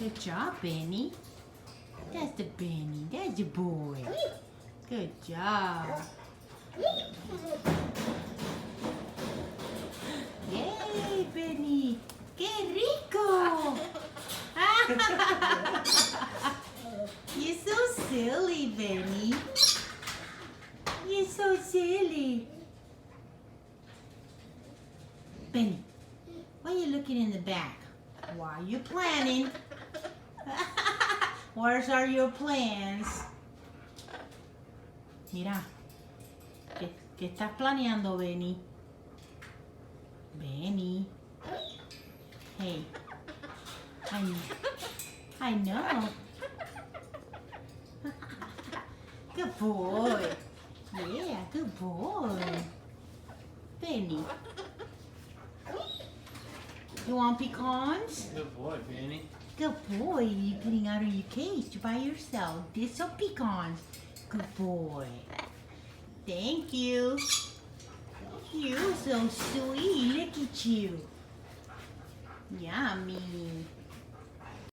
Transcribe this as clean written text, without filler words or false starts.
Good job, Benny. That's the Benny. That's the boy. Good job. Yay, Benny. ¡Qué rico! You're so silly, Benny. You're so silly. Benny, why are you looking in the back? Why are you planning? What are your plans? Mira, ¿qué estás planeando, Benny? Benny. Hey. I know. Good boy. Yeah, good boy. Benny. You want pecans? Good boy, Benny. Good boy. You're getting out of your cage by yourself. Get some pecans. Good boy. Thank you. You're so sweet. Look at you. Yummy.